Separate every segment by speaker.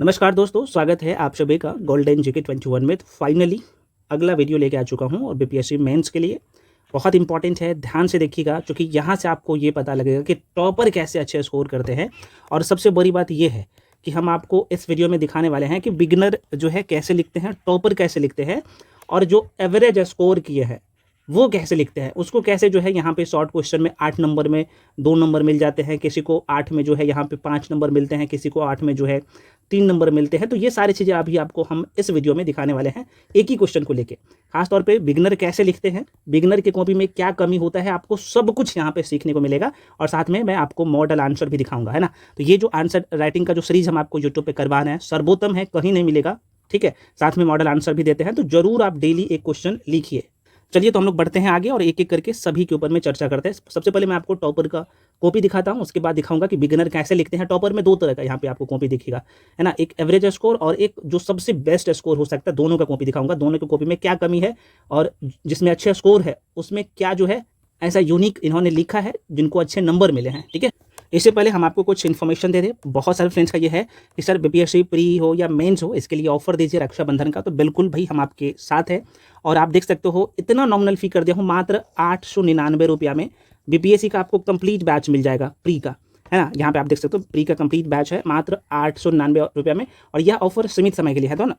Speaker 1: नमस्कार दोस्तों, स्वागत है आप सभी का गोल्डन जीके 21 में। फाइनली अगला वीडियो लेके आ चुका हूं और बीपीएससी मेंस के लिए बहुत इंपॉर्टेंट है। ध्यान से देखिएगा क्योंकि यहां से आपको ये पता लगेगा कि टॉपर कैसे अच्छे स्कोर करते हैं। और सबसे बड़ी बात ये है कि हम आपको इस वीडियो में दिखाने वाले हैं कि बिगिनर जो है कैसे लिखते हैं, टॉपर कैसे लिखते हैं, और जो एवरेज स्कोर किए हैं वो कैसे लिखते हैं, उसको कैसे जो है यहाँ पे शॉर्ट क्वेश्चन में 8 नंबर में 2 नंबर मिल जाते हैं, किसी को 8 में जो है यहाँ पे 5 नंबर मिलते हैं, किसी को 8 में जो है 3 नंबर मिलते हैं। तो ये सारी चीज़ें अभी आपको हम इस वीडियो में दिखाने वाले हैं एक ही क्वेश्चन को लेके। खासतौर पे बिगिनर कैसे लिखते हैं, बिगिनर की कॉपी में क्या कमी होता है, आपको सब कुछ यहाँ पे सीखने को मिलेगा। और साथ में मैं आपको मॉडल आंसर भी दिखाऊंगा, है ना। तो ये जो आंसर राइटिंग का जो सीरीज हम आपको यूट्यूब पे करवा रहे हैं, सर्वोत्तम है, कहीं नहीं मिलेगा, ठीक है। साथ में मॉडल आंसर भी देते हैं, तो जरूर आप डेली एक क्वेश्चन लिखिए। चलिए तो हम लोग बढ़ते हैं आगे और एक एक करके सभी के ऊपर में चर्चा करते हैं। सबसे पहले मैं आपको टॉपर का कॉपी दिखाता हूं, उसके बाद दिखाऊंगा कि बिगिनर कैसे लिखते हैं। टॉपर में 2 तरह का यहाँ पे आपको कॉपी दिखेगा, है ना। एक एवरेज स्कोर और एक जो सबसे बेस्ट स्कोर हो सकता है, दोनों का कॉपी दिखाऊंगा। दोनों की कॉपी में क्या कमी है और जिसमें अच्छे स्कोर है उसमें क्या जो है ऐसा यूनिक इन्होंने लिखा है जिनको अच्छे नंबर मिले हैं, ठीक है। इससे पहले हम आपको कुछ इन्फॉर्मेशन दे दें। बहुत सारे फ्रेंड्स का ये है कि सर बीपीएससी प्री हो या मेंस हो, इसके लिए ऑफर दीजिए रक्षाबंधन का। तो बिल्कुल भाई, हम आपके साथ हैं। और आप देख सकते हो इतना नॉमिनल फी कर दिया हूँ, मात्र 899 रुपया में बीपीएससी का आपको कंप्लीट बैच मिल जाएगा प्री का, है ना। यहाँ पे आप देख सकते हो प्री का कंप्लीट बैच है मात्र 899 रुपया में। और यह ऑफर सीमित समय के लिए है, तो ना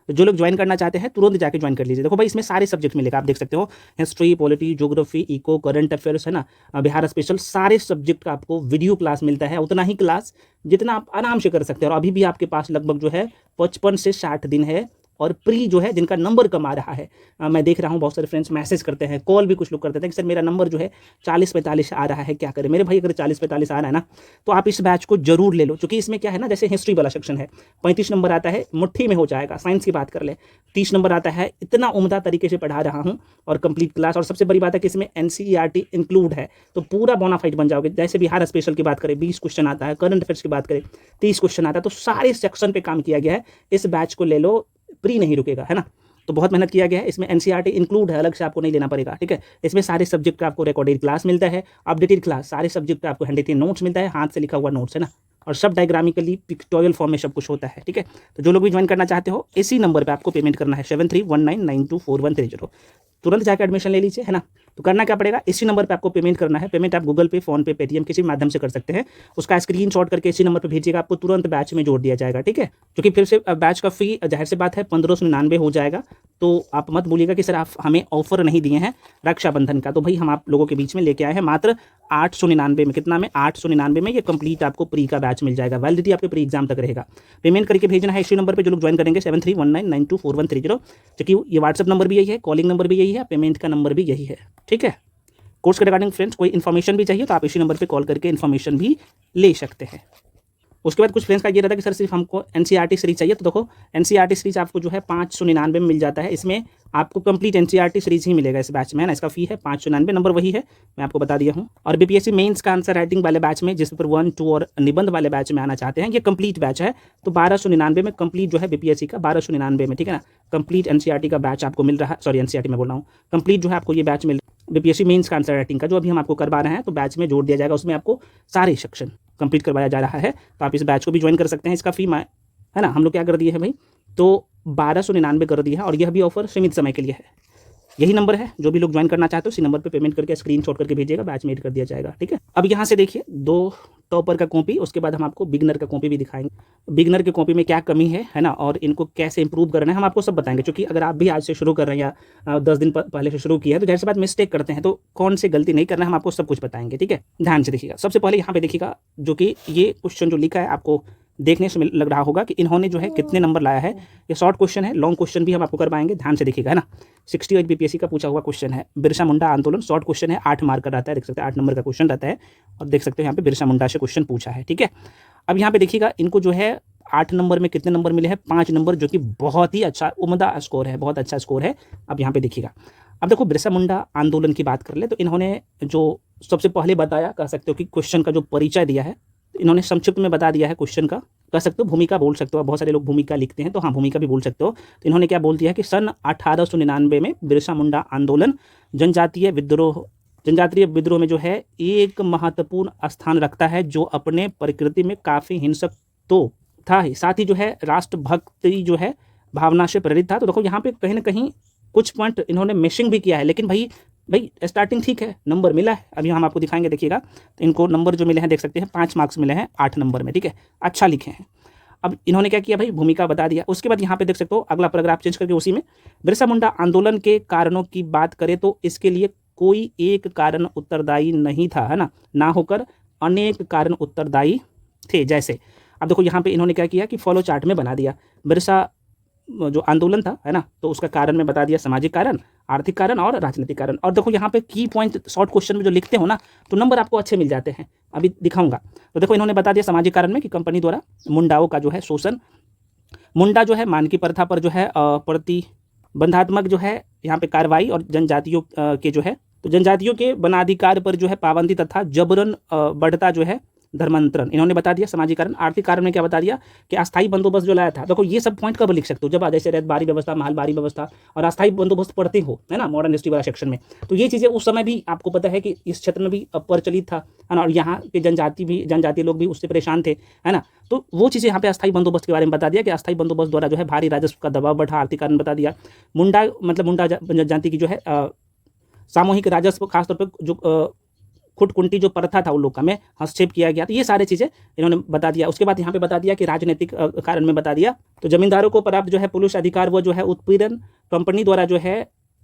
Speaker 1: तो जो लोग ज्वाइन करना चाहते हैं तुरंत जाके ज्वाइन कर लीजिए। देखो भाई, इसमें सारे सब्जेक्ट मिलेगा, आप देख सकते हो history, polity, geography, eco, current affairs, है ना, बिहार स्पेशल, सारे सब्जेक्ट का आपको वीडियो क्लास मिलता है। उतना ही क्लास जितना आप आराम से कर सकते हैं। और अभी भी आपके पास लगभग जो है 55 से 60 दिन है। और प्री जो है जिनका नंबर कम आ रहा है, मैं देख रहा हूँ बहुत सारे फ्रेंड्स मैसेज करते हैं, कॉल भी कुछ लोग करते हैं कि सर मेरा नंबर जो है 40-45 आ रहा है, क्या करें। मेरे भाई, अगर 40-45 आ रहा है ना, तो आप इस बैच को जरूर ले लो। क्योंकि इसमें क्या है ना, जैसे हिस्ट्री वाला सेक्शन है 35 नंबर आता है, मुट्ठी में हो जाएगा। साइंस की बात कर ले, 30 नंबर आता है। इतना उम्दा तरीके से पढ़ा रहा हूँ और कंप्लीट क्लास। और सबसे बड़ी बात है कि इसमें एनसीईआरटी इंक्लूड है, तो पूरा बोनाफाइड बन जाओगे। जैसे बिहार स्पेशल की बात करें 20 क्वेश्चन आता है, करंट अफेयर्स की बात करें 30 क्वेश्चन आता है, तो सारे सेक्शन पे काम किया गया है। इस बैच को ले लो, प्री नहीं रुकेगा, है ना। तो बहुत मेहनत किया गया है। इसमें एनसीईआरटी इंक्लूड है, अलग से आपको नहीं लेना पड़ेगा, ठीक है। इसमें सारे सब्जेक्ट का आपको रिकॉर्डेड क्लास मिलता है, अपडेटेड क्लास, सारे सब्जेक्ट का आपको हैंडरिटन नोट्स मिलता है, हाथ से लिखा हुआ नोट्स, है ना। और सब डायग्रामिकली पिक्टोरियल फॉर्म में सब कुछ होता है, ठीक है। तो जो लोग भी ज्वाइन करना चाहते हो, इसी नंबर पर आपको पेमेंट करना है 7319924130। तुरंत जाकर एडमिशन ले लीजिए, है ना। तो करना क्या पड़ेगा, इसी नंबर पे आपको पेमेंट करना है। पेमेंट आप गूगल पे, फोन पे, पेटीएम किसी भी माध्यम से कर सकते हैं। उसका स्क्रीनशॉट करके इसी नंबर पे भेजिएगा, आपको तुरंत बैच में जोड़ दिया जाएगा, ठीक है। क्योंकि फिर से बैच का फी जाहिर सी बात है 1599 हो जाएगा। तो आप मत बोलिएगा कि सर आप हमें ऑफर नहीं दिए हैं रक्षाबंधन का। तो भाई, हम आप लोगों के बीच में लेके आए हैं मात्र 899 में। कितना में? 899 में ये कंप्लीट आपको प्री का बैच मिल जाएगा। वैलिडिटी आपके प्री एग्जाम तक रहेगा। पेमेंट करके भेजना है इसी नंबर पे जो लोग ज्वाइन करेंगे 7319924130। क्योंकि ये व्हाट्सअप नंबर भी यही है, कॉलिंग नंबर भी यही है, पेमेंट का नंबर भी यही है, ठीक है। कोर्स के रिगार्डिंग फ्रेंड्स कोई इन्फॉर्मेशन भी चाहिए तो आप इसी नंबर पे कॉल करके इन्फॉर्मेशन भी ले सकते हैं। उसके बाद कुछ फ्रेंड्स का ये रहता है कि सर सिर्फ हमको एनसीईआरटी सीरीज चाहिए। तो देखो, एनसीईआरटी सीरीज आपको जो है 599 में मिल जाता है। इसमें आपको कंप्लीट एनसीईआरटी सीरीज ही मिलेगा इस बैच में, है ना। इसका फी है 599, नंबर वही है, मैं आपको बता दिया हूँ। और बीपीएससी मेंस का आंसर राइटिंग वाले बैच में, जिस पर 1, 2 और निबंध वाले बैच में आना चाहते हैं, ये कंप्लीट बैच है। तो 1299 में कंप्लीट जो है बीपीएससी का 1299 में, ठीक है ना। कंप्लीट एनसीईआरटी का बैच आपको मिल रहा है। सॉरी, एनसीईआरटी में बोल रहा हूँ, कंप्लीट जो है आपको ये बैच मिल बीपीएससी मेंस का आंसर राइटिंग का जो अभी हम आपको करवा रहे हैं, तो बैच में जोड़ दिया जाएगा। उसमें आपको सारे सेक्शन कंप्लीट करवाया जा रहा है। तो आप इस बैच को भी ज्वाइन कर सकते हैं। इसका फी है ना, हम लोग क्या कर दिए हैं भाई, तो 1299 कर दिया है। और यह भी ऑफर सीमित समय के लिए है। यही नंबर है, जो भी लोग ज्वाइन करना चाहते हो इसी नंबर पे पेमेंट करके स्क्रीनशॉट करके भेजिएगा, बैच में ऐड कर दिया जाएगा, ठीक है। अब यहाँ से देखिए 2 टॉपर का कॉपी, उसके बाद हम आपको बिगनर का कॉपी भी दिखाएंगे। बिगनर की कॉपी में क्या कमी है ना, और इनको कैसे इंप्रूव करना है हम आपको सब बताएंगे। क्योंकि अगर आप भी आज से शुरू कर रहे हैं या 10 दिन पहले से शुरू किया है, तो जाहिर सी बात मिस्टेक करते हैं, तो कौन से गलती नहीं करना है हम आपको सब कुछ बताएंगे, ठीक है। ध्यान से देखिएगा। सबसे पहले यहाँ पे देखिएगा, जो कि ये क्वेश्चन जो लिखा है आपको देखने से लग रहा होगा कि इन्होंने जो है कितने नंबर लाया है। ये शॉर्ट क्वेश्चन है, लॉन्ग क्वेश्चन भी हम आपको करवाएंगे। ध्यान से देखिएगा, है ना। 68 बीपीएससी का पूछा हुआ क्वेश्चन है। बिरसा मुंडा आंदोलन, शॉर्ट क्वेश्चन है, 8 मार्क का रहता है, देख सकते हैं 8 नंबर का क्वेश्चन रहता है। और देख सकते हैं यहाँ पे बिरसा मुंडा से क्वेश्चन पूछा है, ठीक है। अब यहाँ पे देखिएगा, इनको जो है 8 नंबर में कितने नंबर मिले हैं? 5 नंबर, जो कि बहुत ही अच्छा उम्दा स्कोर है, बहुत अच्छा स्कोर है। अब यहाँ पे देखिएगा, अब देखो बिरसा मुंडा आंदोलन की बात कर ले तो इन्होंने जो सबसे पहले बताया, कह सकते हो कि क्वेश्चन का जो परिचय दिया है, इन्होंने संक्षिप्त में बता दिया है क्वेश्चन का। कह सकते हो भूमिका बोल सकते हो, बहुत सारे लोग भूमिका लिखते हैं, तो हाँ भूमिका भी बोल सकते हो। तो इन्होंने क्या बोल दिया है कि सन 1899 में बिरसा मुंडा आंदोलन जनजातीय विद्रोह में जो है एक महत्वपूर्ण स्थान रखता है, जो अपने प्रकृति में काफ़ी हिंसक तो था ही, साथ ही जो है राष्ट्रभक्ति जो है भावना से प्रेरित था। तो देखो यहाँ पे कहीं ना कहीं कुछ पॉइंट इन्होंने मिसिंग भी किया है, लेकिन भाई स्टार्टिंग ठीक है, नंबर मिला है। अभी हम आपको दिखाएंगे, देखिएगा तो इनको नंबर जो मिले हैं देख सकते हैं, 5 मार्क्स मिले हैं 8 नंबर में, ठीक है, अच्छा लिखे हैं। अब इन्होंने क्या किया भाई, भूमिका बता दिया। उसके बाद यहाँ पे देख सकते हो अगला पैराग्राफ चेंज करके उसी में, बिरसा मुंडा आंदोलन के कारणों की बात करें तो इसके लिए कोई एक कारण उत्तरदायी नहीं था, है ना होकर अनेक कारण उत्तरदायी थे। जैसे अब देखो यहाँ पे इन्होंने क्या किया कि फॉलो चार्ट में बना दिया, बिरसा जो आंदोलन था, है ना, तो उसका कारण में बता दिया, सामाजिक कारण, आर्थिक कारण और राजनीतिक कारण। और देखो यहाँ पे की पॉइंट शॉर्ट क्वेश्चन में जो लिखते हो ना, तो नंबर आपको अच्छे मिल जाते हैं, अभी दिखाऊंगा। तो देखो इन्होंने बता दिया सामाजिक कारण में कि कंपनी द्वारा मुंडाओं का जो है शोषण, मुंडा जो है मानकी प्रथा पर जो है प्रतिबंधात्मक जो है यहाँ पे कार्रवाई, और जनजातियों के जो है, तो जनजातियों के वनाधिकार पर जो है पाबंदी तथा जबरन बढ़ता जो है धर्मांतरण, इन्होंने बता दिया सामाजिक कारण। आर्थिक कारण में क्या बता दिया कि अस्थायी बंदोबस्त जो लाया था। देखो ये सब पॉइंट कब लिख सकते हो, जब जैसे रैयतबारी व्यवस्था, महलबारी व्यवस्था और अस्थायी बंदोबस्त पढ़ते हो, है ना, मॉडर्न हिस्ट्री वाला सेक्शन में। तो ये चीज़ें उस समय भी आपको पता है कि इस क्षेत्र में भी प्रचलित था, है ना, और यहाँ के जनजातीय लोग भी उससे परेशान थे, है ना। तो वो चीज़ें यहाँ पे अस्थायी बंदोबस्त के बारे में बता दिया कि अस्थायी बंदोबस्त द्वारा जो है भारी राजस्व का दबाव बढ़ा। आर्थिक कारण बता दिया, मुंडा जनजाति की जो है सामूहिक राजस्व, खासतौर पर जो खुटकुंटी जो प्रथा था उन लोग का में हस्तक्षेप किया गया। तो ये सारी चीज़ें इन्होंने बता दिया। उसके बाद यहाँ पे बता दिया कि राजनीतिक कारण में बता दिया, तो जमींदारों को प्राप्त जो है पुलिस अधिकार वो जो है उत्पीड़न कंपनी द्वारा जो है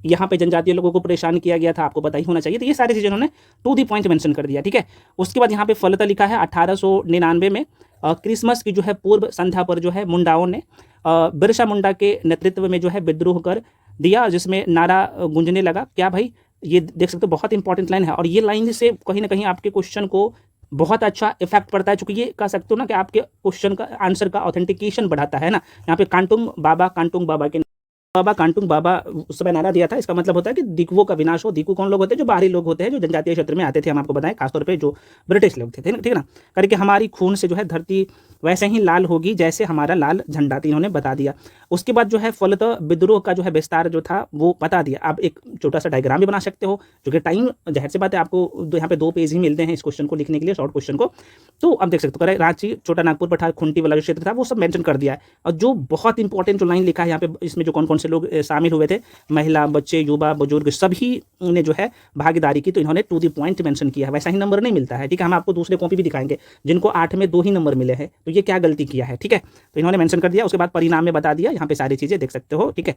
Speaker 1: यहाँ पे जनजातीय लोगों को परेशान किया गया था, आपको पता ही होना चाहिए। तो ये सारी चीज़ें इन्होंने टू दी पॉइंट मेंशन कर दिया, ठीक है। उसके बाद यहाँ पे फलतः लिखा है 1899 में क्रिसमस की जो है पूर्व संध्या पर जो है मुंडाओं ने बिरसा मुंडा के नेतृत्व में जो है विद्रोह कर दिया, जिसमें नारा गूंजने लगा। क्या भाई, ये देख सकते हो बहुत इंपॉर्टेंट लाइन है, और ये लाइन से कहीं ना कहीं आपके क्वेश्चन को बहुत अच्छा इफेक्ट पड़ता है, क्योंकि ये कह सकते हो ना कि आपके क्वेश्चन का आंसर का ऑथेंटिकेशन बढ़ाता है ना। यहाँ पे कांटुंग बाबा के कांटुंग बाबा उस समय नारा दिया था। इसका मतलब होता है कि दिकुओं का विनाश हो। दिकु कौन लोग होते हैं, जो बाहरी लोग होते हैं, जो जनजातीय क्षेत्र में आते थे, हम आपको बताएं, खासतौर पे जो ब्रिटिश लोग थे, ठीक है ना, करके हमारी खून से जो है धरती वैसे ही लाल होगी जैसे हमारा लाल झंडा, इन्होंने बता दिया। उसके बाद जो है फलतः विद्रोह का जो है विस्तार जो था वो बता दिया। आप एक छोटा सा डायग्राम भी बना सकते हो, जो कि टाइम जाहिर सी बात है आपको यहाँ पे 2 पेज ही मिलते हैं इस क्वेश्चन को लिखने के लिए, शॉर्ट क्वेश्चन को। तो आप देख सकते हो रांची, छोटा नागपुर, पठार, खुंटी वाला जो क्षेत्र था वो सब मेंशन कर दिया है। और जो बहुत इंपॉर्टेंट जो लाइन लिखा है यहाँ पे, इसमें जो कौन कौन से लोग शामिल हुए थे, महिला, बच्चे, युवा, बुजुर्ग, सभी ने जो है भागीदारी की, तो इन्होंने टू दी पॉइंट मेंशन किया है। वैसा ही नंबर नहीं मिलता है, ठीक है। हम आपको दूसरे कॉपी भी दिखाएंगे जिनको 8 में 2 ही नंबर मिले हैं, तो ये क्या गलती किया है, ठीक है। तो इन्होंने मेंशन कर दिया। उसके बाद परिणाम में बता दिया, यहाँ पे सारी चीजें देख सकते हो, ठीक है।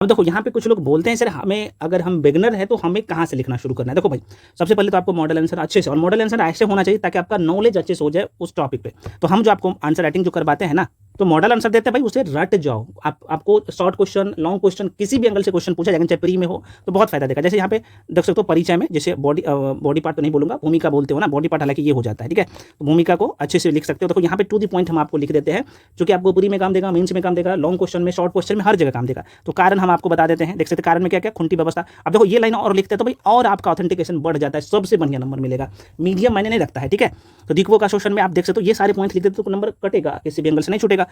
Speaker 1: अब देखो यहाँ पे कुछ लोग बोलते हैं सर हमें, अगर हम बिगनर है तो हमें कहाँ से लिखना शुरू करना है। देखो भाई, सबसे पहले तो आपको मॉडल आंसर अच्छे से, और मॉडल आंसर ऐसे होना चाहिए ताकि आपका नॉलेज अच्छे से हो जाए उस टॉपिक पे। तो हम जो आपको आंसर राइटिंग जो करवाते हैं ना, तो मॉडल आंसर देते हैं भाई, उसे रट जाओ। आपको शॉर्ट क्वेश्चन, लॉन्ग क्वेश्चन, किसी भी एंगल से क्वेश्चन पूछा जाएगा, चाहे प्री में हो, तो बहुत फायदा देगा। जैसे यहाँ पे देख सकते हो परिचय में, जैसे बॉडी पार्ट तो नहीं बोलूंगा, भूमिका बोलते हो ना, बॉडी पार्ट हालांकि ये हो जाता है, ठीक है। तो भूमिका को अच्छे से लिख सकते हो। देखो यहाँ पे टू दी पॉइंट हम आपको लिख देते हैं, जो कि आपको प्री में काम देगा, मेंस में काम देगा, लॉन्ग क्वेश्चन में, शॉर्ट क्वेश्चन में, हर जगह काम देगा। तो कारण हम आपको बता देते हैं, देख सकते कारण में क्या क्या, खुंटी व्यवस्था। अब देखो ये लाइन और लिखते हैं तो भाई और आपका ऑथेंटिकेशन बढ़ जाता है, सबसे बढ़िया नंबर मिलेगा। मीडियम मायने नहीं रखता है, ठीक है। तो दिकुओं का शोषण में आप देख सकते हो, ये सारे पॉइंट लिख देते तो नंबर कटेगा, किसी भी एंगल से नहीं छूटेगा।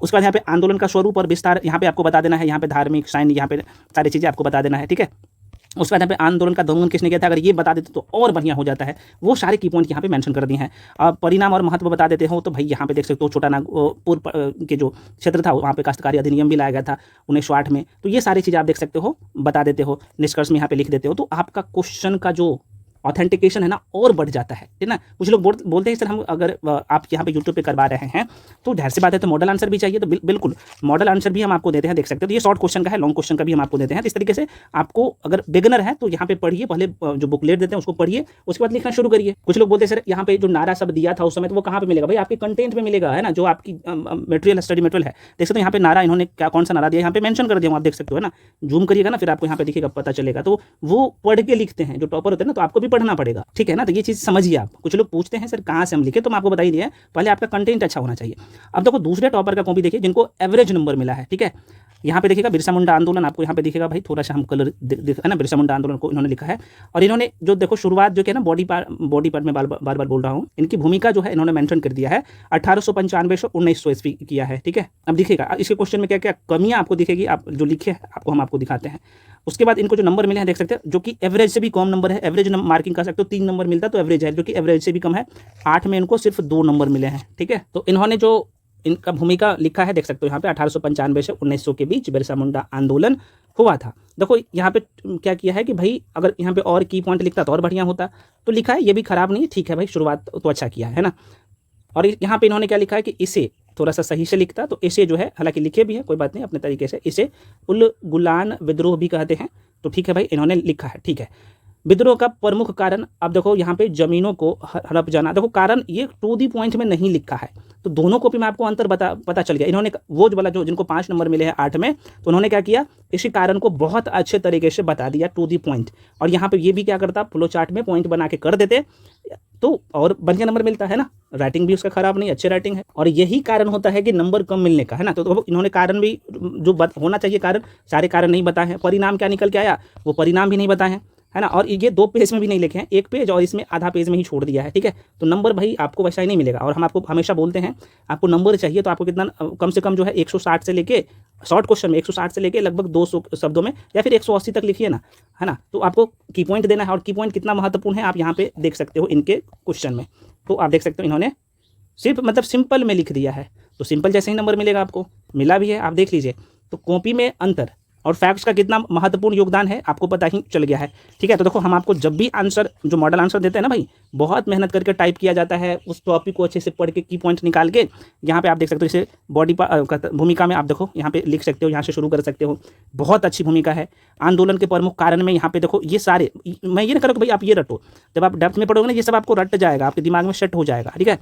Speaker 1: उसके बाद यहाँ पे आंदोलन का स्वरूप और विस्तार यहाँ पे आपको बता देना है, यहाँ पे धार्मिक साइन, यहाँ पे सारी चीजें आपको बता देना है, ठीक है। उसके बाद यहाँ पे आंदोलन का दमन किसने किया था, अगर ये बता देते तो और बढ़िया हो जाता है। वो सारे की पॉइंट यहाँ पे मेंशन कर दिए हैं। अब परिणाम और महत्व बता देते हो, तो भाई यहाँ पे देख सकते हो छोटा नागपुर के जो क्षेत्र था वहाँ पे काश्तकारी अधिनियम भी लाया गया था 1908 में। तो ये सारी चीज़ें आप देख सकते हो, बता देते हो, निष्कर्ष में यहाँ पे लिख देते हो, तो आपका क्वेश्चन का जो ऑथेंटिकेशन है ना और बढ़ जाता है, ठीक ना। कुछ लोग बोलते हैं सर हम अगर आप यहाँ पे यूट्यूब पे करवा रहे हैं तो ढेर सी बात है, तो मॉडल आंसर भी चाहिए, तो बिल्कुल मॉडल आंसर भी हम आपको देते हैं, देख सकते हो। तो ये शॉर्ट क्वेश्चन का है, लॉन्ग क्वेश्चन का भी हम आपको देते हैं। तो इस तरीके से आपको अगर बिगनर है तो यहाँ पे पढ़िए, पहले जो बुकलेट देते हैं उसको पढ़िए, उसके बाद लिखना शुरू करिए। कुछ लोग बोलते हैं सर यहाँ पे जो नारा शब्द दिया था उस समय, तो वो कहाँ पे मिलेगा, भाई आपके कंटेंट में मिलेगा, है ना, जो आपकी मटेरियल स्टडी मटेरियल है। देख सकते हो यहाँ पे नारा इन्होंने क्या कौन सा नारा दिया यहाँ पे मेंशन कर दिया, आप देख सकते हो, है ना। जूम करिएगा ना, फिर आपको यहाँ पे दिखेगा, पता चलेगा। तो वो पढ़ के लिखते हैं जो टॉपर होते हैं ना, तो आपको भी पढ़ना पड़ेगा, ठीक है ना। तो ये चीज़ समझिए आप। कुछ लोग पूछते हैं सर कहाँ से हम लिखे, तो मैं आपको बता ही दिया, पहले आपका कंटेंट अच्छा होना चाहिए। अब देखो दूसरे टॉपर का कॉपी देखिए जिनको एवरेज नंबर मिला है, ठीक है। यहाँ पे देखिएगा बिरसा मुंडा आंदोलन, आपको यहाँ पे दिखेगा भाई, थोड़ा सा हम कलर है ना, बिरसा मुंडा आंदोलन को इन्होंने लिखा है। और इन्होंने जो देखो शुरुआत जो है ना, बॉडी पार्ट में बार बार बोल रहा हूँ, इनकी भूमिका जो है इन्होंने मेंशन कर दिया है 1895 से 1900 ईस्वी किया है, ठीक है। अब दिखेगा इसके क्वेश्चन में क्या क्या कमियाँ आपको दिखेगी, आप जो लिखे हैं आपको हम आपको दिखाते हैं। उसके बाद इनको जो नंबर मिले हैं देख सकते हैं, जो कि एवरेज से भी कम नंबर है। एवरेज मार्किंग कर सकते हो, 3 नंबर मिलता तो एवरेज है, जो कि एवरेज से भी कम है। 8 में इनको सिर्फ 2 नंबर मिले हैं, ठीक है। तो इन्होंने जो इनका भूमिका लिखा है, देख सकते हो यहाँ पे 1895 से 1900 के बीच बिरसा मुंडा आंदोलन हुआ था। देखो यहाँ पे क्या किया है कि भाई अगर यहाँ पे और की पॉइंट लिखता तो और बढ़िया होता, तो लिखा है, ये भी खराब नहीं है, ठीक है भाई, शुरुआत तो अच्छा किया है ना। और यहाँ पे इन्होंने क्या लिखा है कि इसे थोड़ा सा सही से लिखता, तो इसे जो है, हालांकि लिखे भी है, कोई बात नहीं, अपने तरीके से, इसे उल गुलान विद्रोह भी कहते हैं, तो ठीक है भाई, इन्होंने लिखा है, ठीक है। विद्रोह का प्रमुख कारण, अब देखो यहाँ पे जमीनों को हड़प जाना, देखो कारण ये टू दी पॉइंट में नहीं लिखा है, तो दोनों कॉपी में आपको अंतर पता चल गया। इन्होंने वो वाला जो जिनको 5 नंबर मिले हैं 8 में, तो उन्होंने क्या किया, इसी कारण को बहुत अच्छे तरीके से बता दिया टू दी पॉइंट। और यहाँ पे ये भी क्या करता, फ्लो चार्ट में पॉइंट बना के कर देते, तो और बढ़िया नंबर मिलता है ना। राइटिंग भी उसका खराब नहीं, अच्छी राइटिंग है, और यही कारण होता है कि नंबर कम मिलने का, है ना। तो इन्होंने कारण भी जो होना चाहिए कारण, सारे कारण नहीं बताए हैं। परिणाम क्या निकल के आया, वो परिणाम भी नहीं बताए हैं, है ना। और ये 2 पेज में भी नहीं लिखे हैं, 1 पेज और इसमें आधा पेज में ही छोड़ दिया है, ठीक है। तो नंबर भाई आपको वैसा ही नहीं मिलेगा। और हम आपको हमेशा बोलते हैं, आपको नंबर चाहिए तो आपको कितना, कम से कम जो है 160 से लेके, शॉर्ट क्वेश्चन में 160 से लेके लगभग 200 शब्दों में, या फिर 180 तक लिखिए ना, है ना। तो आपको की पॉइंट देना है, और की पॉइंट कितना महत्वपूर्ण है आप यहाँ पे देख सकते हो इनके क्वेश्चन में। तो आप देख सकते हो इन्होंने सिर्फ मतलब सिंपल में लिख दिया है, तो सिंपल जैसे ही नंबर मिलेगा, आपको मिला भी है, आप देख लीजिए। तो कॉपी में अंतर और फैक्ट्स का कितना महत्वपूर्ण योगदान है आपको पता ही चल गया है, ठीक है। तो देखो हम आपको जब भी आंसर, जो मॉडल आंसर देते हैं ना भाई, बहुत मेहनत करके टाइप किया जाता है, उस टॉपिक को अच्छे से पढ़ के की पॉइंट निकाल के, यहाँ पे आप देख सकते हो, जैसे बॉडी भूमिका में आप देखो यहाँ पे लिख सकते हो, यहाँ से शुरू कर सकते हो, बहुत अच्छी भूमिका है। आंदोलन के प्रमुख कारण में यहाँ पे देखो, ये सारे, मैं ये ना करो कि भाई आप ये रटो, जब आप डेप्थ में पढ़ोगे ना, ये सब आपको रट जाएगा, आपके दिमाग में सेट हो जाएगा, ठीक है।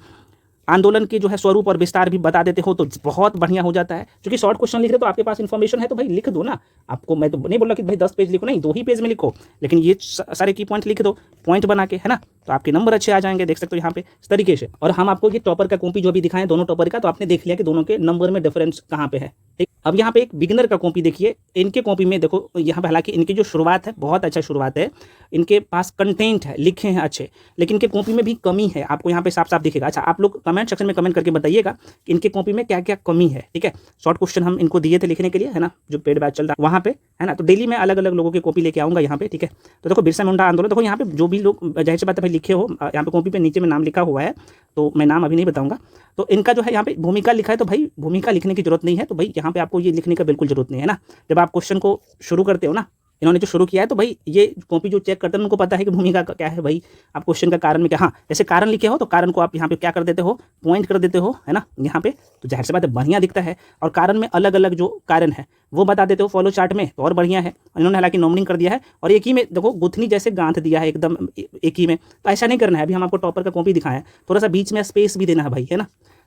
Speaker 1: आंदोलन के जो है स्वरूप और विस्तार भी बता देते हो तो बहुत बढ़िया हो जाता है। क्योंकि शॉर्ट क्वेश्चन लिख रहे हो तो आपके पास इन्फॉर्मेशन है, तो भाई लिख दो ना। आपको मैं तो नहीं बोल रहा कि भाई 10 पेज लिखो, नहीं, 2 ही पेज में लिखो, लेकिन ये सारे की पॉइंट लिख दो पॉइंट बना के, है ना। तो आपके नंबर अच्छे आ जाएंगे, देख सकते हो यहाँ पे इस तरीके से। और हम आपको ये टॉपर का कॉपी जो भी दिखाएं, दोनों टॉपर का, तो आपने देख लिया कि दोनों के नंबर में डिफरेंस कहाँ पे है, ठीक। अब यहाँ पे एक बिगिनर का कॉपी देखिए, इनके कॉपी में देखो, यहाँ पे हालांकि इनकी जो शुरुआत है बहुत अच्छा शुरुआत है, इनके पास कंटेंट है, लिखे हैं अच्छे, लेकिन इनके कॉपी में भी कमी है, आपको यहाँ पे साफ साफ दिखेगा। अच्छा, आप लोग कमेंट सेक्शन में कमेंट करके बताइएगा कि इनके कॉपी में क्या क्या कमी है, ठीक है। शॉर्ट क्वेश्चन हम इनको दिए थे लिखने के लिए, है ना, जो पेड बैच चल रहा है वहाँ पे, है ना। तो डेली मैं अलग अलग लोगों की कॉपी लेके आऊँगा यहाँ पे, ठीक है। तो देखो बिरसा मुंडा आंदोलन, देखो यहाँ पे जो भी लोग, जाहिर सी बात है भाई, लिखे हो, यहाँ पे कॉपी पे नीचे में नाम लिखा हुआ है, तो मैं नाम अभी नहीं बताऊंगा। तो इनका जो है यहाँ पे भूमिका लिखा है, तो भाई भूमिका लिखने की जरूरत नहीं है, तो भाई यहाँ पे आपको ये लिखने का बिल्कुल जरूरत नहीं है ना। जब आप क्वेश्चन को शुरू करते हो ना, इन्होंने जो शुरू किया है, तो भाई ये कॉपी जो चेक करते हैं उनको पता है कि भूमिका का क्या है भाई। आप क्वेश्चन का कारण में क्या, हाँ, जैसे कारण लिखे हो तो कारण को आप यहाँ पे क्या कर देते हो, पॉइंट कर देते हो, है ना, यहाँ पे, तो जाहिर सी बात है बढ़िया दिखता है। और कारण में अलग अलग जो कारण है वो बता देते हो फॉलो चार्ट में, तो और बढ़िया है। इन्होंने हालांकि नॉमिनिंग कर दिया है, और एक ही में देखो गुथनी जैसे गांठ दिया है एकदम एक ही में, तो ऐसा नहीं करना है। अभी हम आपको टॉपर का कॉपी दिखाया है, थोड़ा सा बीच में स्पेस भी देना है भाई, है ना।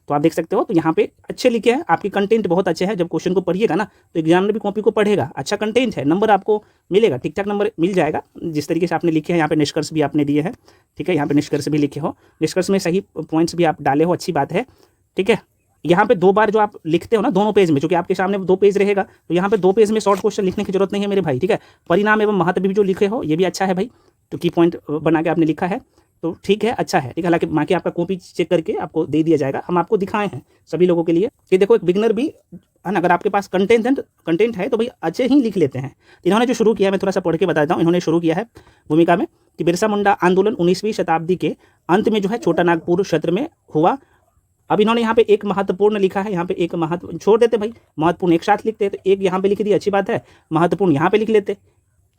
Speaker 1: तो आप देख सकते हो, तो यहाँ पे अच्छे लिखे हैं, आपकी कंटेंट बहुत अच्छे है। जब क्वेश्चन को पढ़िएगा ना, तो एग्जाम में भी कॉपी को पढ़ेगा, अच्छा कंटेंट है, नंबर आपको मिलेगा, ठीक ठाक नंबर मिल जाएगा, जिस तरीके से आपने लिखे हैं। यहाँ पे निष्कर्ष भी आपने दिए हैं, ठीक है, यहाँ पे निष्कर्ष भी लिखे हो, निष्कर्ष में सही पॉइंट्स भी आप डाले हो, अच्छी बात है, ठीक है। यहाँ पे 2 बार जो आप लिखते हो ना दोनों पेज में, चूंकि आपके सामने 2 पेज रहेगा, तो यहाँ पे 2 पेज में शॉर्ट क्वेश्चन लिखने की जरूरत नहीं है मेरे भाई, ठीक है। परिणाम एवं महत्व भी जो लिखे हो, ये भी अच्छा है भाई, तो की पॉइंट बना के आपने लिखा है, तो ठीक है, अच्छा है, ठीक है। हालांकि बाकी आपका कॉपी चेक करके आपको दे दिया जाएगा, हम आपको दिखाए हैं सभी लोगों के लिए कि देखो एक बिगनर भी, है ना, अगर आपके पास कंटेंट है तो भाई अच्छे ही लिख लेते हैं। इन्होंने जो शुरू किया है, मैं थोड़ा सा पढ़ के बता देता हूँ। इन्होंने शुरू किया है भूमिका में कि बिरसा मुंडा आंदोलन 19वीं शताब्दी के अंत में जो है छोटा नागपुर क्षेत्र में हुआ। अब इन्होंने यहाँ पे एक महत्वपूर्ण लिखा है, यहाँ पे एक महत्व छोड़ देते भाई, महत्वपूर्ण एक साथ लिखते, तो एक यहाँ पे लिख दिया, अच्छी बात है, महत्वपूर्ण यहाँ पे लिख लेते।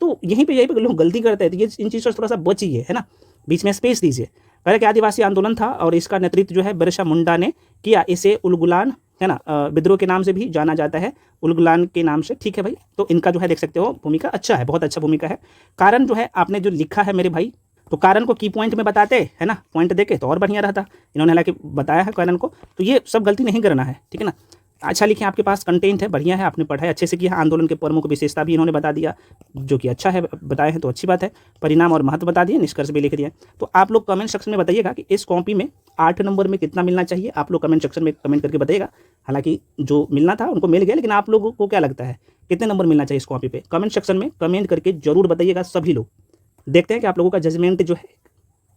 Speaker 1: तो यहीं पे लोग गलती करते हैं, तो ये इन चीज़ों से थोड़ा सा बचिए, है ना, बीच में स्पेस दीजिए। पहले कि आदिवासी आंदोलन था और इसका नेतृत्व जो है बिरसा मुंडा ने किया। इसे उलगुलान, है ना, विद्रोह के नाम से भी जाना जाता है, उलगुलान के नाम से, ठीक है भाई। तो इनका जो है देख सकते हो भूमिका अच्छा है, बहुत अच्छा भूमिका है। कारण जो है आपने जो लिखा है मेरे भाई, तो कारण को की पॉइंट में बताते, है ना, पॉइंट देके तो और बढ़िया रहता। इन्होंने हालांकि बताया है कारण को, तो ये सब गलती नहीं करना है, ठीक है ना। अच्छा लिखे, आपके पास कंटेंट है, बढ़िया है, आपने पढ़ाई अच्छे से किया। आंदोलन के प्रमुख विशेषता भी इन्होंने बता दिया, जो कि अच्छा है, बताए हैं तो अच्छी बात है। परिणाम और महत्व बता दिए, निष्कर्ष भी लिख दिया। तो आप लोग कमेंट सेक्शन में बताइएगा कि इस कॉपी में 8 नंबर में कितना मिलना चाहिए, आप लोग कमेंट सेक्शन में कमेंट करके बताइएगा। हालांकि जो मिलना था उनको मिल गया, लेकिन आप लोगों को क्या लगता है कितने नंबर मिलना चाहिए इस कॉपी पे, कमेंट सेक्शन में कमेंट करके जरूर बताइएगा सभी लोग। देखते हैं कि आप लोगों का जजमेंट जो है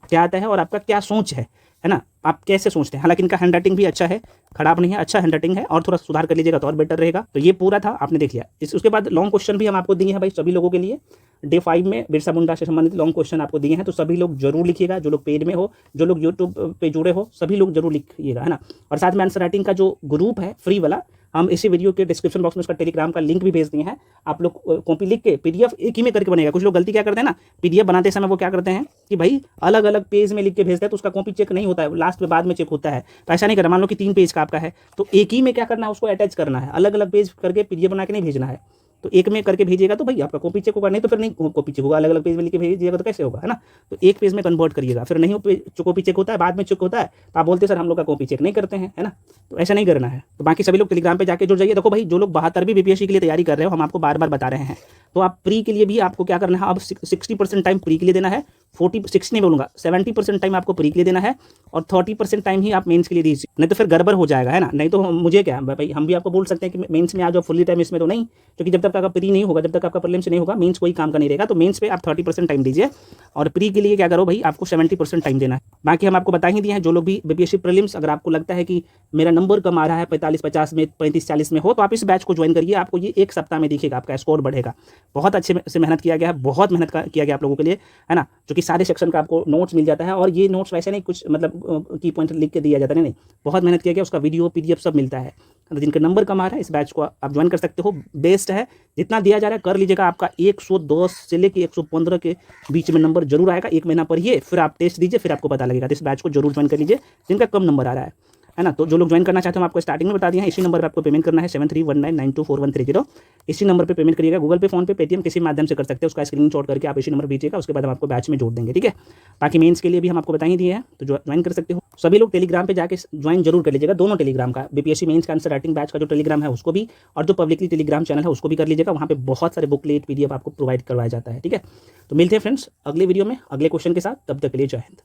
Speaker 1: क्या आता है और आपका क्या सोच है है ना। आप कैसे सोचते हैं, हालांकि इनका हैंड राइटिंग भी अच्छा है, खराब नहीं है, अच्छा हैंड राइटिंग है, और थोड़ा सुधार कर लीजिएगा तो और बेटर रहेगा। तो ये पूरा था, आपने देख लिया। उसके बाद लॉन्ग क्वेश्चन भी हम आपको दिए हैं भाई सभी लोगों के लिए। डे 5 में बिरसा मुंडा से संबंधित लॉन्ग क्वेश्चन आपको दिए हैं, तो सभी लोग जरूर लिखिएगा, जो लोग पेड में हो, जो लोग यूट्यूब पे जुड़े हो, सभी लोग जरूर लिखिएगा, है ना। और साथ में आंसर राइटिंग का जो ग्रुप है फ्री वाला, हम इसी वीडियो के डिस्क्रिप्शन बॉक्स में उसका टेलीग्राम का लिंक भी भेज दिए हैं। आप लोग कॉपी लिख के पीडीएफ एक ही में करके बनेगा। कुछ लोग गलती क्या करते हैं ना, पीडीएफ बनाते समय वो क्या करते हैं कि भाई अलग अलग पेज में लिख के भेजते हैं, तो उसका कॉपी चेक नहीं होता है, लास्ट में बाद में चेक होता है। तो ऐसा नहीं करना। मान लो कि 3 पेज का आपका है, तो एक ही में क्या करना है, उसको अटैच करना है, अलग अलग पेज करके पीडीएफ बना के नहीं भेजना है। तो एक में करके भेजिएगा तो भाई आपका कॉपी चेक होगा, नहीं तो फिर नहीं कॉपी चेक होगा। अलग अलग पेज में लिख के भेजिएगा तो कैसे होगा, है ना। तो एक पेज में कन्वर्ट करिएगा, फिर नहीं कॉपी चेक होता है, बाद में चेक होता है, तो आप बोलते हैं सर हम लोग का कॉपी चेक नहीं करते हैं, है ना। तो ऐसा नहीं करना है। तो बाकी सभी लोग टेलीग्राम पे जाके जुड़ जाइए। देखो भाई, जो लोग 72वीं बीपीएससी के लिए तैयारी कर रहे हो, हम आपको बार बार बता रहे हैं, तो आप प्री के लिए भी आपको क्या करना है, अब 60% टाइम प्री के लिए देना है, 60 नहीं बोलूँगा, 70% टाइम आपको प्री के लिए देना है, और 30% टाइम ही आप मेंस के लिए दीजिए, नहीं तो फिर गड़बड़ हो जाएगा, है ना। नहीं तो मुझे क्या भाई, हम भी आपको बोल सकते हैं कि मेंस में आ जाओ फुल्ली टाइम, इसमें तो नहीं, क्योंकि जब तक आपका प्री नहीं होगा, जब तक आपका प्रीलिम्स नहीं होगा, मेंस कोई काम का नहीं रहेगा। तो मेंस पे आप 30% टाइम दीजिए, और प्री के लिए क्या करो भाई, आपको 70% टाइम देना है। बाकी हम आपको बता ही दिए हैं, जो लोग भी बीपीएससी प्रीलिम्स, अगर आपको लगता है कि मेरा नंबर कम आ रहा है, 45-50 में, 35-40 में हो, तो आप इस बैच को ज्वाइन करिए। आपको ये 1 सप्ताह में दिखेगा, आपका स्कोर बढ़ेगा। बहुत अच्छे से मेहनत किया गया है, बहुत मेहनत किया गया आप लोगों के लिए, है ना। जो कि सारे सेक्शन का आपको नोट्स मिल जाता है, और ये नोट्स वैसे नहीं कुछ मतलब की पॉइंट लिख के दिया जाता है, नहीं, बहुत मेहनत किया गया, उसका वीडियो पीडीएफ सब मिलता है। तो जिनका नंबर कम आ रहा है, इस बैच को आप ज्वाइन कर सकते हो, बेस्ट है। जितना दिया जा रहा है कर लीजिएगा, आपका 110 से लेकर 115 के बीच में नंबर जरूर आएगा। 1 महीना पढ़िए, फिर आप टेस्ट दीजिए, फिर आपको पता लगेगा। तो इस बैच को जरूर ज्वाइन कर लीजिए जिनका कम नंबर आ रहा है ना। तो जो लोग ज्वाइन करना चाहते हैं, हम आपको स्टार्टिंग में बता दिए हैं, इसी नंबर पर आपको पेमेंट करना है, 7319924130। इसी नंबर पे पेमेंट करिएगा, गूगल पे, फोन पे, पेटीएम, किसी माध्यम से कर सकते हैं। उसका स्क्रीनशॉट करके आप इसी नंबर भेजिएगा, उसके बाद हम आपको बैच में जोड़ देंगे, ठीक है। बाकी मेंस के लिए भी हम आपको बता ही दिए हैं, तो ज्वाइन कर सकते हो। सभी लोग टेलीग्राम पे जाके ज्वाइन जरूर कर लीजिएगा, दोनों टेलीग्राम का, बीपीएससी मेंस का आंसर राइटिंग बैच का जो टेलीग्राम है उसको भी, और जो पब्लिकली टेलीग्राम चैनल है उसको भी कर लीजिएगा। वहाँ पे बहुत सारे बुकलेट पीडीएफ आपको प्रोवाइड करवाया जाता है, ठीक है। तो मिलते हैं फ्रेंड्स अगले वीडियो में अगले क्वेश्चन के साथ, तब तक के लिए जय हिंद।